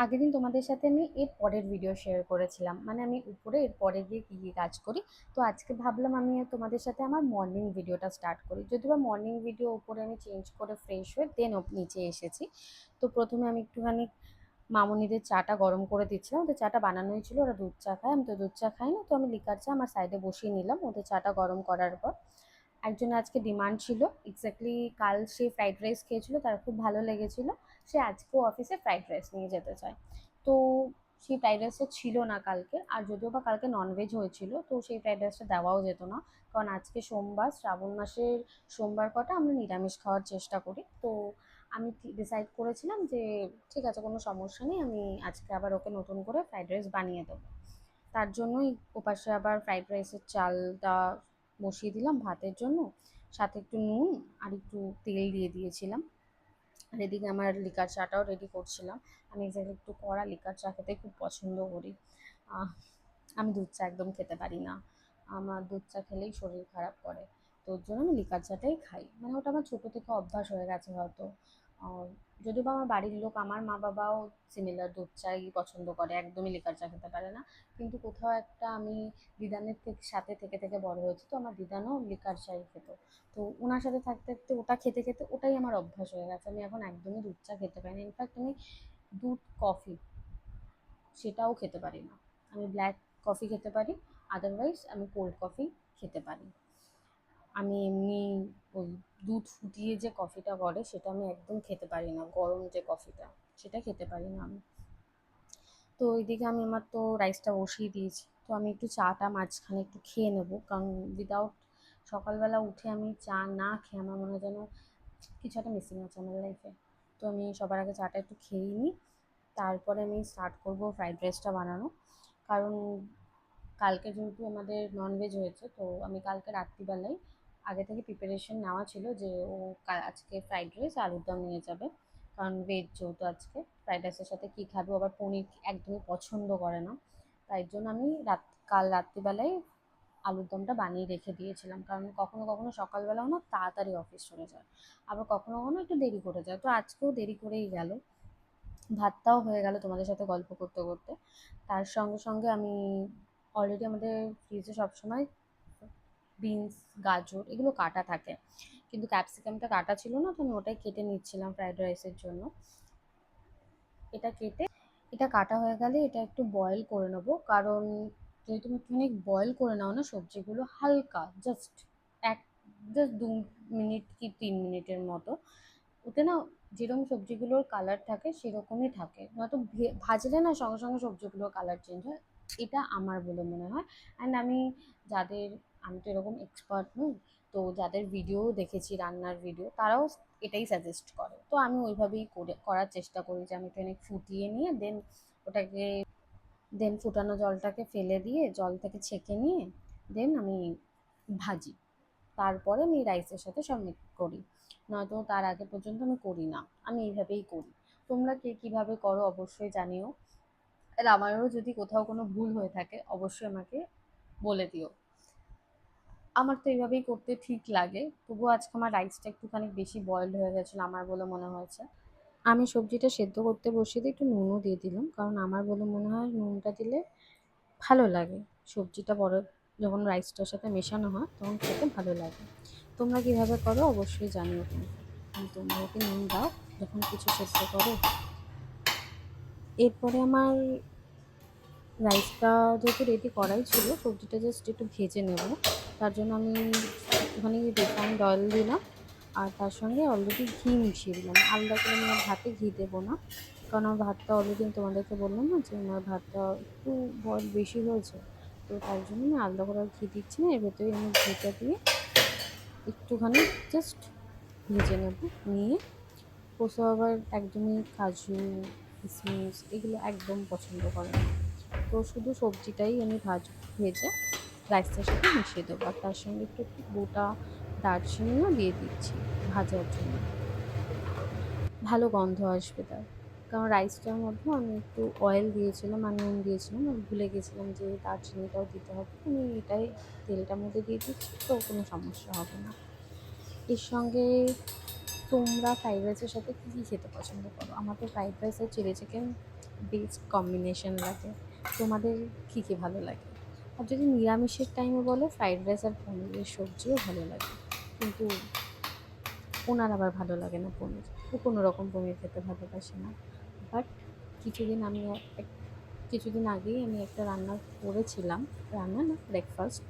আগের দিন তোমাদের সাথে আমি এর পরের ভিডিও শেয়ার করেছিলাম, মানে আমি উপরে এর পরে গিয়ে কী কী কাজ করি। তো আজকে ভাবলাম আমি তোমাদের সাথে আমার মর্নিং ভিডিওটা স্টার্ট করি, যদিও বা মর্নিং ভিডিও উপরে আমি চেঞ্জ করে ফ্রেশ হয়ে দেন নিচে এসেছি। তো প্রথমে আমি একটুখানি মামুনিদের চাটা গরম করে দিচ্ছিলাম, ওদের চাটা বানানোই ছিল, ওরা দুধ চা খায়, আমি তো দুধ চা খাই না, তো আমি লিকার চা আমার সাইডে বসিয়ে নিলাম ওদের চাটা গরম করার পর। একজনের আজকে ডিমান্ড ছিল, এক্স্যাক্টলি কাল সে ফ্রাইড রাইস খেয়েছিল, তার খুব ভালো লেগেছিল, সে আজকেও অফিসে ফ্রাইড রাইস নিয়ে যেতে চায়। তো সেই ফ্রাইড রাইসটা ছিল না কালকে, আর যদিও বা কালকে ননভেজ হয়েছিল, তো সেই ফ্রাইড রাইসটা দেওয়াও যেত না, কারণ আজকে সোমবার, শ্রাবণ মাসের সোমবার কটা আমরা নিরামিষ খাওয়ার চেষ্টা করি। তো আমি ডিসাইড করেছিলাম যে ঠিক আছে, কোনো সমস্যা নেই, আমি আজকে আবার ওকে নতুন করে ফ্রাইড রাইস বানিয়ে দেবো। তার জন্যই ওপাশে আবার ফ্রাইড রাইসের চালটা বসিয়ে দিলাম ভাতের জন্য, সাথে একটু নুন আর একটু তেল দিয়ে দিয়েছিলাম। আর এদিকে আমার লিকার চাটাও রেডি করছিলাম। আমি এক্স্যাক্টলি একটু কড়া লিকার চা খেতে খুব পছন্দ করি। আহ, আমি দুধ চা একদম খেতে পারি না, আমার দুধ চা খেলেই শরীর খারাপ করে। তো ওর জন্য আমি লিকার চাটাই খাই, মানে ওটা আমার ছোটো থেকে অভ্যাস হয়ে গেছে হয়তো। যদিও বা আমার বাড়ির লোক, আমার মা বাবাও সিমিলার দুধ চাই পছন্দ করে, একদমই লিকার চা খেতে পারে না। কিন্তু কোথাও একটা আমি দিদানের সাথে থেকে থেকে বড় হয়েছি, তো আমার দিদানও লিকার চাই খেত। তো ওনার সাথে থাকতে থাকতে ওটা খেতে খেতে ওটাই আমার অভ্যাস হয়ে গেছে, আমি এখন একদমই দুধ চা খেতে পারি না। ইনফ্যাক্ট আমি দুধ কফি সেটাও খেতে পারি না। আমি ব্ল্যাক কফি খেতে পারি, আদারওয়াইজ আমি কোল্ড কফি খেতে পারি। আমি এমনি ওই দুধ ফুটিয়ে যে কফিটা করে সেটা আমি একদম খেতে পারি না, গরম যে কফিটা সেটা খেতে পারি না আমি। তো ওইদিকে আমি আমার তো রাইসটা বসিয়ে দিয়েছি, তো আমি একটু চাটা মাঝখানে একটু খেয়ে নেবো, কারণ উইদাউট সকালবেলা উঠে আমি চা না খেয়ে আমার মনে হয় যেন কিছু একটা মিসিং আছে আমার লাইফে। তো আমি সবার আগে চাটা একটু খেয়েই নিই, তারপরে আমি স্টার্ট করবো ফ্রাইড রাইসটা বানানো। কারণ কালকে যেহেতু আমাদের ননভেজ হয়েছে, তো আমি কালকে রাত্রিবেলায় আগে থেকে প্রিপারেশন নেওয়া ছিল যে ও আজকে ফ্রাইড রাইস আলুর দম নিয়ে যাবে, কারণ ভেজ যেহেতু আজকে। ফ্রাইড রাইসের সাথে কী খাবে, ও আবার পনির একদমই পছন্দ করে না, তাই জন্য আমি কাল রাত্রিবেলায় আলুর দমটা বানিয়ে রেখে দিয়েছিলাম। কারণ কখনো কখনো সকালবেলাও না তাড়াতাড়ি অফিস চলে যায়, আবার কখনো কখনো একটু দেরি করে যায়, তো আজকেও দেরি করেই গেল। ভাতটাও হয়ে গেল তোমাদের সাথে গল্প করতে করতে। তার সঙ্গে সঙ্গে আমি অলরেডি আমাদের ফ্রিজে সবসময় বিনস, গাজর এগুলো কাটা থাকে, কিন্তু ক্যাপসিকামটা কাটা ছিল না, তো আমি ওটাই কেটে নিচ্ছিলাম ফ্রাইড রাইসের জন্য। এটা কেটে এটা কাটা হয়ে গেলে এটা একটু বয়েল করে নেবো, কারণ যদি তুমি একটুখানি বয়েল করে নাও না সবজিগুলো হালকা, এক জাস্ট 2 মিনিট কি 3 মিনিটের মতো, ওতে না যেরকম সবজিগুলোর কালার থাকে সেরকমই থাকে, নয়তো ভাজলে না সঙ্গে সঙ্গে সবজিগুলোর কালার চেঞ্জ হয়, এটা আমার বলে মনে হয়। অ্যান্ড যাদের আমি তো এরকম এক্সপার্ট নই, তো যাদের ভিডিও দেখেছি রান্নার ভিডিও তারাও এটাই সাজেস্ট করে, তো আমি ওইভাবেই করার চেষ্টা করি যে আমি একটু ফুটিয়ে নিয়ে ওটাকে দেন ফুটানো জলটাকে ফেলে দিয়ে জল থেকে ছেঁকে নিয়ে দেন আমি ভাজি, তারপরে আমি রাইসের সাথে সব মিক্স করি, নয়তো তার আগে পর্যন্ত আমি করি না, আমি এইভাবেই করি। তোমরা কে কীভাবে করো অবশ্যই জানিও, আর আমারও যদি কোথাও কোনো ভুল হয়ে থাকে অবশ্যই আমাকে বলে দিও। আমার তো এইভাবেই করতে ঠিক লাগে, তবুও আজকে আমার রাইসটা একটুখানি বেশি বয়েলড হয়ে গেছিলো আমার বলে মনে হয়েছে। আমি সবজিটা সেদ্ধ করতে বসিয়ে দিয়ে একটু নুনও দিয়ে দিলাম, কারণ আমার বলে মনে হয় নুনটা দিলে ভালো লাগে, সবজিটা বড় যখন রাইসটার সাথে মেশানো হয় তখন খেতে ভালো লাগে। তোমরা কীভাবে করো অবশ্যই জানিও, কিন্তু তোমরাও কি নুন দাও যখন কিছু সেদ্ধ করো? এরপরে আমার রাইসটা যেহেতু রেডি করাই ছিল, সবজিটা জাস্ট একটু ভেজে নেব, তার জন্য আমি একটুখানি রিফাইন্ড অয়েল দিলাম, আর তার সঙ্গে অলরেডি ঘি মিশিয়ে দিলাম। আলাদা করে আমি আর ভাতে ঘি দেবো না, কারণ আমার ভাতটা অলরেডি আমি তোমাদেরকে বললাম না যে আমার ভাতটা একটু বয়েল বেশি হয়েছে, তো তার জন্য আমি আলাদা করে আর ঘি দিচ্ছি না, এর ভেতরে আমি ঘিটা দিয়ে একটুখানি জাস্ট ভেজে নেব, নিয়ে পোস্ত আবার একদমই কাজু, কিশমিশ এগুলো একদম পছন্দ করে না, তো শুধু সবজিটাই আমি ভেজে রাইসটার সাথে মিশিয়ে দেবো, আর তার সঙ্গে একটু গোটা দারচিনিও দিয়ে দিচ্ছি ভাজার জন্য, ভালো গন্ধ আসবে তার। কারণ রাইসটার মধ্যেও আমি একটু অয়েল দিয়েছিলাম আর নুন দিয়েছিলাম, আমি ভুলে গেছিলাম যে দারচিনিটাও দিতে হবে, আমি এটাই তেলটার মধ্যে দিয়ে দিচ্ছি, তো কোনো সমস্যা হবে না। এর সঙ্গে তোমরা ফ্রাইড রাইসের সাথে কী কী খেতে পছন্দ করো? আমার তো ফ্রাইড রাইস আর চিলি চিকেন বেস্ট কম্বিনেশন লাগে। তোমাদের কী কী ভালো লাগে? আর যদি নিরামিষের টাইমে বলো, ফ্রাইড রাইস আর পনিরের সবজিও ভালো লাগে, কিন্তু ওনার আবার ভালো লাগে না পনির, ও কোনো রকম পনির খেতে ভালোবাসে না। বাট কিছুদিন আমি কিছুদিন আগেই আমি একটা রান্না করেছিলাম, রান্না না, ব্রেকফাস্ট।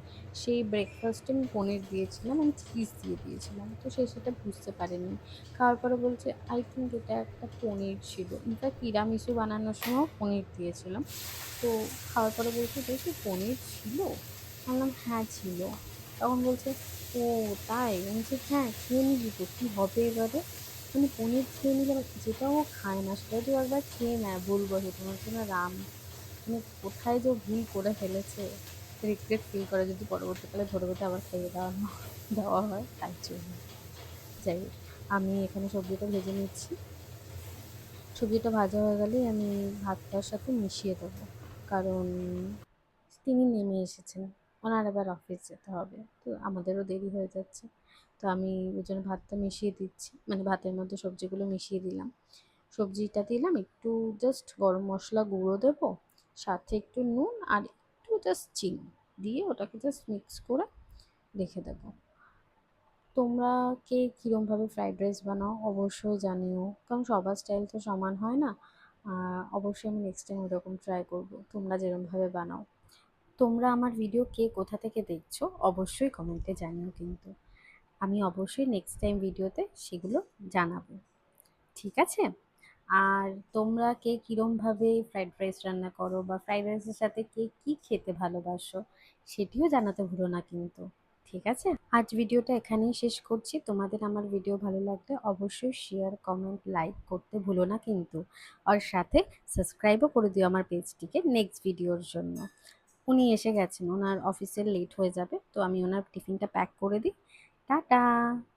সেই ব্রেকফাস্টে আমি পনির দিয়েছিলাম, আমি চিজ দিয়ে দিয়েছিলাম, তো সে সেটা বুঝতে পারেনি। খাওয়ার পরে বলছে আই থিঙ্ক এটা একটা পনির ছিল। ইনফ্যাক্ট তিরামিসু বানানোর সময় পনির দিয়েছিলাম। তো খাওয়ার পরে বলছে যে কি পনির ছিল? বললাম হ্যাঁ ছিল। তখন বলছে ও তাই? আমি বলছি হ্যাঁ খেয়ে নিবি তো, কী হবে এবারে? মানে পনির খেয়ে নিলে, যেটা ও খায় না সেটা যদি একবার খেয়ে নেয়, বলবো যে তোমার জন্য রাম, মানে কোথায় যে ভুল করে ফেলেছে, রিগ্রেট ফিল করে যদি পরবর্তীকালে ধরে বেঁধে আবার খাইয়ে দেওয়া হয়, তাই জন্য। যাই হোক, আমি এখানে সবজিটা ভেজে নিচ্ছি। সবজিটা ভাজা হয়ে গেলেই আমি ভাতটার সাথে মিশিয়ে দেবো, কারণ তিনি নেমে এসেছেন, ওনার এবার অফিস যেতে হবে, তো আমাদেরও দেরি হয়ে যাচ্ছে। তো আমি ওই জন্য ভাতটা মিশিয়ে দিচ্ছি, মানে ভাতের মধ্যে সবজিগুলো মিশিয়ে দিলাম। সবজিটা দিলাম, একটু জাস্ট গরম মশলা গুঁড়ো দেবো, সাথে একটু নুন আর একটু জাস্ট চিনি দিয়ে ওটাকে জাস্ট মিক্স করে রেখে দেবো। তোমরা কে কীরমভাবে ফ্রাইড রাইস বানাও অবশ্যই জানিও, কারণ সবার স্টাইল তো সমান হয় না। অবশ্যই আমি নেক্সট টাইম ওরকম ট্রাই করবো, তোমরা যেরমভাবে বানাও। তোমরা আমার ভিডিও কে কোথা থেকে দেখছো অবশ্যই কমেন্টে জানিও কিন্তু। আমি অবশ্যই নেক্সট টাইম ভিডিওতে সেগুলো জানাবো, ঠিক আছে? আর তোমরা কে কীরমভাবে ফ্রাইড রাইস রান্না করো, বা ফ্রাইড রাইসের সাথে কে কী খেতে ভালোবাসো, সেটিও জানাতে ভুলো না কিন্তু, ঠিক আছে? আজ ভিডিওটা এখানেই শেষ করছি। তোমাদের আমার ভিডিও ভালো লাগলে অবশ্যই শেয়ার, কমেন্ট, লাইক করতে ভুলো না কিন্তু। আর সাথে সাবস্ক্রাইবও করে দিও আমার পেজটিকে নেক্সট ভিডিওর জন্য। উনি এসে গেছেন, ওনার অফিসের লেট হয়ে যাবে, তো আমি ওনার টিফিনটা প্যাক করে দিই। টাটা।